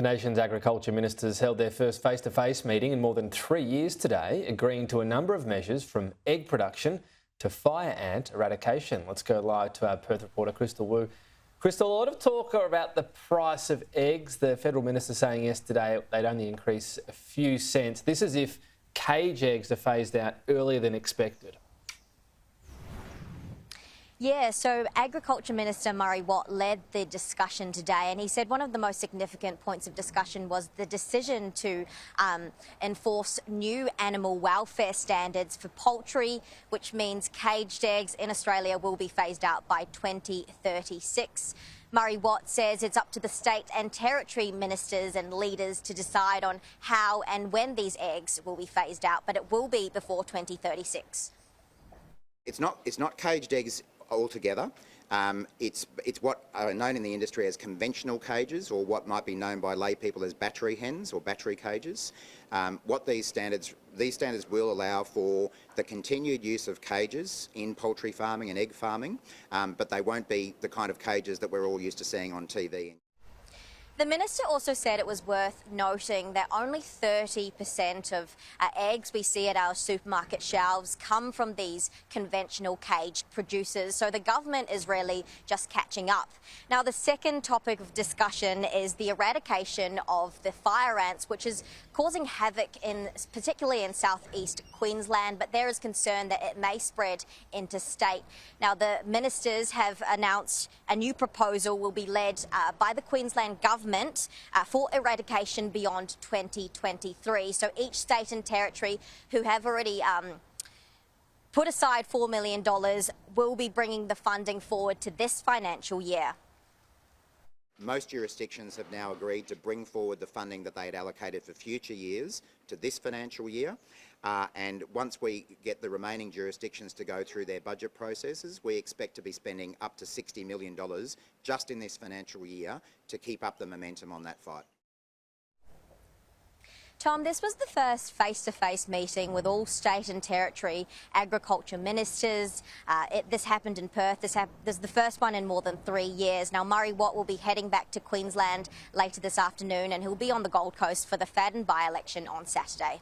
The nation's agriculture ministers held their first face-to-face meeting in more than 3 years today, agreeing to a number of measures from egg production to fire ant eradication. Let's go live to our Perth reporter, Crystal Wu. Crystal, a lot of talk about the price of eggs. The federal minister saying yesterday they'd only increase a few cents. This is if cage eggs are phased out earlier than expected. Yeah, so Agriculture Minister Murray Watt led the discussion today, and he said one of the most significant points of discussion was the decision to enforce new animal welfare standards for poultry, which means caged eggs in Australia will be phased out by 2036. Murray Watt says it's up to the state and territory ministers and leaders to decide on how and when these eggs will be phased out, but it will be before 2036. It's not caged eggs altogether. It's what are known in the industry as conventional cages, or what might be known by lay people as battery hens or battery cages. What these standards will allow for the continued use of cages in poultry farming and egg farming, but they won't be the kind of cages that we're all used to seeing on TV. The minister also said it was worth noting that only 30% of eggs we see at our supermarket shelves come from these conventional caged producers, so the government is really just catching up. Now, the second topic of discussion is the eradication of the fire ants, which is causing havoc particularly in southeast Queensland, but there is concern that it may spread interstate. Now, the ministers have announced a new proposal will be led by the Queensland government for eradication beyond 2023. So each state and territory who have already put aside $4 million will be bringing the funding forward to this financial year. Most jurisdictions have now agreed to bring forward the funding that they had allocated for future years to this financial year. And once we get the remaining jurisdictions to go through their budget processes, we expect to be spending up to $60 million just in this financial year to keep up the momentum on that fight. Tom, this was the first face-to-face meeting with all state and territory agriculture ministers. This happened in Perth. This is the first one in more than 3 years. Now, Murray Watt will be heading back to Queensland later this afternoon, and he'll be on the Gold Coast for the Fadden by-election on Saturday.